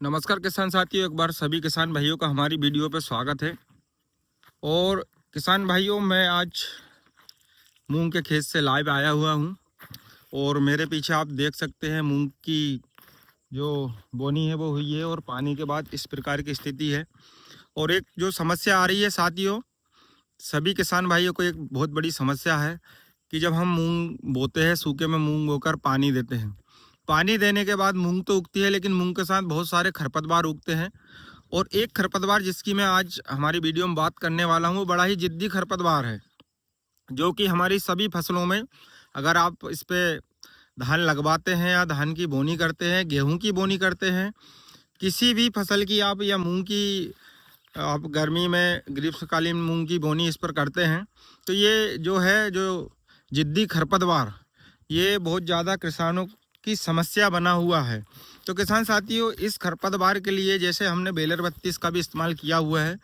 नमस्कार किसान साथियों, एक बार सभी किसान भाइयों का हमारी वीडियो पे स्वागत है। और किसान भाइयों, मैं आज मूंग के खेत से लाइव आया हुआ हूं और मेरे पीछे आप देख सकते हैं मूंग की जो बोनी है वो हुई है और पानी के बाद इस प्रकार की स्थिति है। और एक जो समस्या आ रही है साथियों, सभी किसान भाइयों को एक बहुत बड़ी समस्या है कि जब हम मूंग बोते हैं, सूखे में मूंग बोकर पानी देते हैं, पानी देने के बाद मूंग तो उगती है लेकिन मूंग के साथ बहुत सारे खरपतवार उगते हैं। और एक खरपतवार जिसकी मैं आज हमारी वीडियो में बात करने वाला हूँ, वो बड़ा ही जिद्दी खरपतवार है जो कि हमारी सभी फसलों में, अगर आप इस पे धान लगवाते हैं या धान की बोनी करते हैं, गेहूं की बोनी करते हैं, किसी भी फसल की आप या मूंग की आप गर्मी में ग्रीष्मकालीन मूंग की बोनी इस पर करते हैं, तो ये जो है जो जिद्दी खरपतवार, ये बहुत ज़्यादा किसानों की समस्या बना हुआ है। तो किसान साथियों, इस खरपतवार के लिए जैसे हमने बेलर 32 का भी इस्तेमाल किया हुआ है,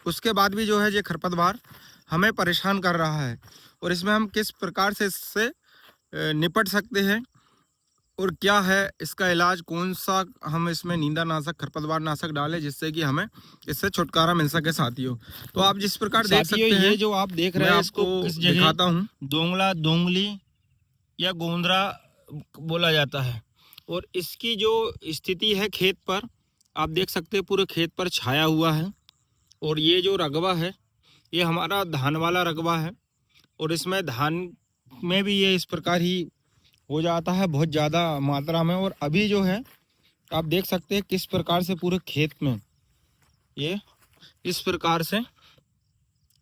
उसके बाद भी जो है ये खरपतवार हमें परेशान कर रहा है। और इसमें हम किस प्रकार से इससे निपट सकते हैं और क्या है इसका इलाज, कौन सा हम इसमें नींदानाशक खरपतवार नाशक डालें जिससे कि हमें इससे छुटकारा मिल सके साथियों। तो आप जिस प्रकार देख सकते हैं, ये जो आप देख रहे हैं इसको किस जगह दिखाता हूँ, दोंगला, दोंगली या गोंदरा बोला जाता है। और इसकी जो स्थिति है खेत पर, आप देख सकते हैं पूरे खेत पर छाया हुआ है। और ये जो रकबा है ये हमारा धान वाला रकबा है और इसमें धान में भी ये इस प्रकार ही हो जाता है बहुत ज़्यादा मात्रा में। और अभी जो है आप देख सकते हैं किस प्रकार से पूरे खेत में ये इस प्रकार से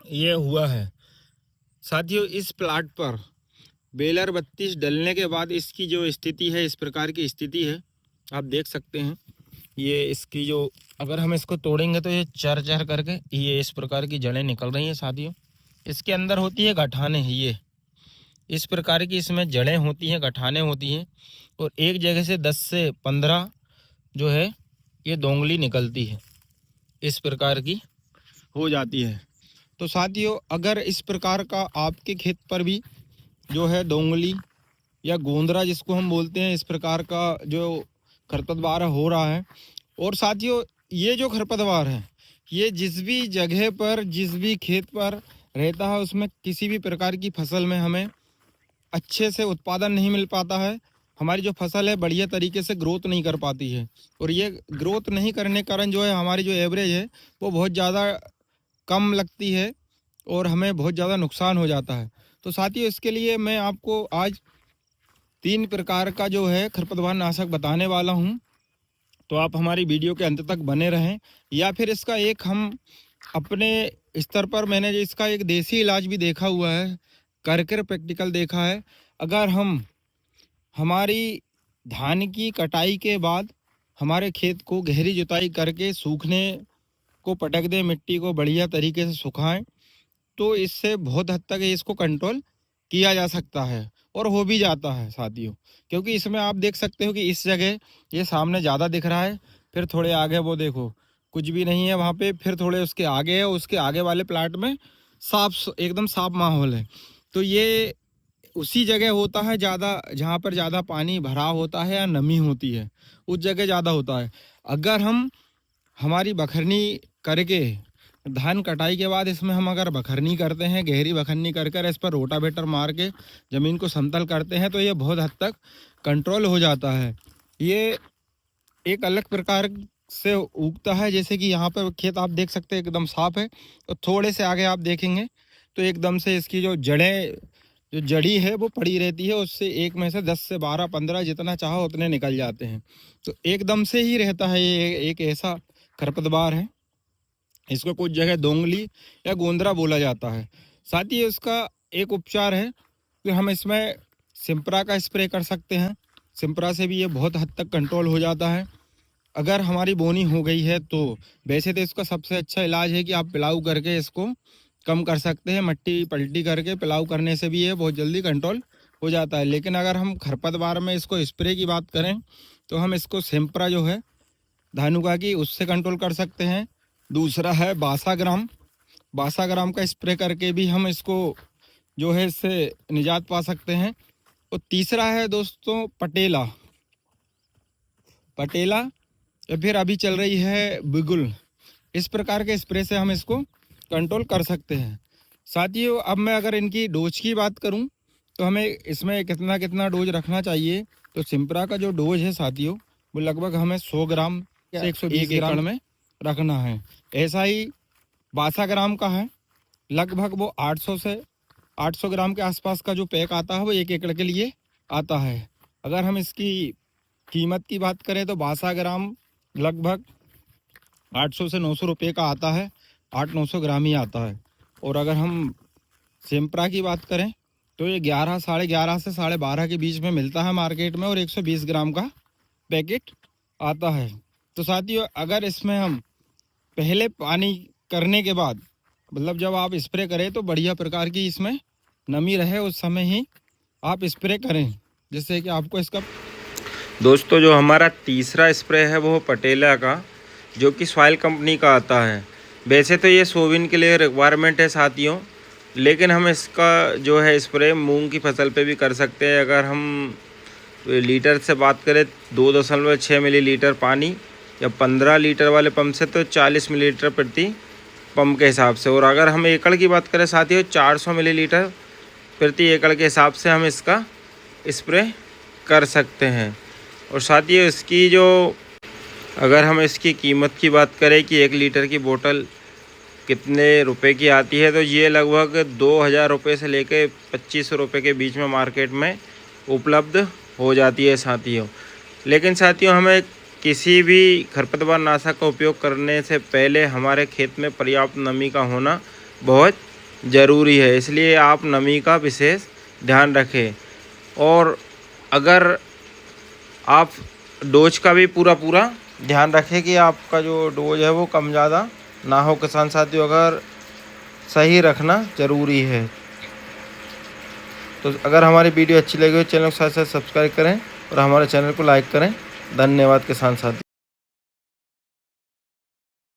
ये हुआ है साथियों। इस प्लाट पर बेलर 32 डलने के बाद इसकी जो स्थिति है, इस प्रकार की स्थिति है, आप देख सकते हैं। ये इसकी जो, अगर हम इसको तोड़ेंगे तो ये चर चर करके ये इस प्रकार की जड़ें निकल रही हैं साथियों। इसके अंदर होती है गठाने, ये इस प्रकार की इसमें जड़ें होती हैं, गठाने होती हैं। और एक जगह से 10 से 15 जो है ये दोंगली निकलती है, इस प्रकार की हो जाती है। तो साथियों, अगर इस प्रकार का आपके खेत पर भी जो है दोंगली या गोंदरा जिसको हम बोलते हैं, इस प्रकार का जो खरपतवार हो रहा है, और साथियों ये जो खरपतवार है ये जिस भी जगह पर, जिस भी खेत पर रहता है, उसमें किसी भी प्रकार की फसल में हमें अच्छे से उत्पादन नहीं मिल पाता है। हमारी जो फसल है बढ़िया तरीके से ग्रोथ नहीं कर पाती है। और ये ग्रोथ नहीं करने के कारण जो है हमारी जो एवरेज है वो बहुत ज़्यादा कम लगती है और हमें बहुत ज़्यादा नुकसान हो जाता है। तो साथियों, इसके लिए मैं आपको आज 3 प्रकार का जो है खरपतवार नाशक बताने वाला हूँ। तो आप हमारी वीडियो के अंत तक बने रहें। या फिर इसका एक हम अपने स्तर पर, मैंने इसका एक देसी इलाज भी देखा हुआ है, करके प्रैक्टिकल देखा है। अगर हम हमारी धान की कटाई के बाद हमारे खेत को गहरी जुताई करके सूखने को पटक दें, मिट्टी को बढ़िया तरीके से सुखाएं, तो इससे बहुत हद तक इसको कंट्रोल किया जा सकता है और हो भी जाता है साथियों। क्योंकि इसमें आप देख सकते हो कि इस जगह ये सामने ज़्यादा दिख रहा है, फिर थोड़े आगे वो देखो कुछ भी नहीं है वहाँ पे, फिर थोड़े उसके आगे है, उसके आगे वाले प्लाट में साफ, एकदम साफ माहौल है। तो ये उसी जगह होता है ज़्यादा जहाँ पर ज़्यादा पानी भरा होता है या नमी होती है, उस जगह ज़्यादा होता है। अगर हम हमारी बखरनी करके धान कटाई के बाद इसमें हम अगर बखरनी करते हैं, गहरी बखरनी कर कर इस पर रोटावेटर मार के ज़मीन को समतल करते हैं, तो ये बहुत हद तक कंट्रोल हो जाता है। ये एक अलग प्रकार से उगता है। जैसे कि यहाँ पर खेत आप देख सकते हैं एकदम साफ है, तो थोड़े से आगे आप देखेंगे तो एकदम से इसकी जो जड़ें, जो जड़ी है वो पड़ी रहती है, उससे एक में से 10 से 12 15 जितना चाहो उतने निकल जाते हैं। तो एकदम से ही रहता है। ये एक ऐसा खरपतवार है, इसको कुछ जगह दोंगली या गोंदरा बोला जाता है। साथ ही इसका एक उपचार है कि हम इसमें सिम्प्रा का स्प्रे कर सकते हैं। सिम्प्रा से भी ये बहुत हद तक कंट्रोल हो जाता है। अगर हमारी बोनी हो गई है तो वैसे तो इसका सबसे अच्छा इलाज है कि आप पिलाऊ करके इसको कम कर सकते हैं। मट्टी पलटी करके पिलाऊ करने से भी ये बहुत जल्दी कंट्रोल हो जाता है। लेकिन अगर हम खरपतवार में इसको स्प्रे की बात करें तो हम इसको सिम्प्रा जो है धानुका की, उससे कंट्रोल कर सकते हैं। दूसरा है बासाग्राम, बासाग्राम का स्प्रे करके भी हम इसको जो है इससे निजात पा सकते हैं। और तीसरा है दोस्तों पटेला, पटेला या फिर अभी चल रही है बिगुल, इस प्रकार के स्प्रे से हम इसको कंट्रोल कर सकते हैं। साथियों अब मैं अगर इनकी डोज की बात करूं तो हमें इसमें कितना कितना डोज रखना चाहिए। तो सिम्प्रा का जो डोज है साथियों वो लगभग हमें 100 ग्राम से 120 ग्राम में रखना है। ऐसा ही 62 ग्राम का है, लगभग वो 800 से 800 ग्राम के आसपास का जो पैक आता है वो 1 एकड़ के लिए आता है। अगर हम इसकी कीमत की बात करें तो 62 ग्राम लगभग 800 से 900 रुपये का आता है, 800-900 ग्राम ही आता है। और अगर हम सिम्प्रा की बात करें तो ये 11, 11.5 से 12.5 के बीच में मिलता है मार्केट में, और 120 ग्राम का पैकेट आता है। तो साथियों अगर इसमें हम पहले पानी करने के बाद, मतलब जब आप स्प्रे करें तो बढ़िया प्रकार की इसमें नमी रहे उस समय ही आप स्प्रे करें, जिससे कि आपको इसका। दोस्तों जो हमारा तीसरा स्प्रे है वो पटेला का, जो कि सॉइल कंपनी का आता है। वैसे तो ये सोविन के लिए रिक्वायरमेंट है साथियों, लेकिन हम इसका जो है स्प्रे मूंग की फसल पे भी कर सकते हैं। अगर हम लीटर से बात करें 2.6 मिलीलीटर पानी या 15 लीटर वाले पंप से तो 40 मिलीलीटर प्रति पंप के हिसाब से, और अगर हम एकड़ की बात करें साथियों 400 मिलीलीटर प्रति एकड़ के हिसाब से हम इसका स्प्रे कर सकते हैं। और साथियों इसकी जो, अगर हम इसकी कीमत की बात करें कि 1 लीटर की बोतल कितने रुपए की आती है, तो ये लगभग 2000 रुपये से लेकर 2500 रुपये के बीच में मार्केट में उपलब्ध हो जाती है साथियों। लेकिन साथियों हमें किसी भी खरपतवार नाशक का उपयोग करने से पहले हमारे खेत में पर्याप्त नमी का होना बहुत ज़रूरी है, इसलिए आप नमी का विशेष ध्यान रखें। और अगर आप डोज का भी पूरा ध्यान रखें कि आपका जो डोज है वो कम ज़्यादा ना हो किसान साथियों, अगर सही रखना ज़रूरी है। तो अगर हमारी वीडियो अच्छी लगी हो चैनल को साथ साथ सब्सक्राइब करें और हमारे चैनल को लाइक करें। धन्यवाद किसान साथी।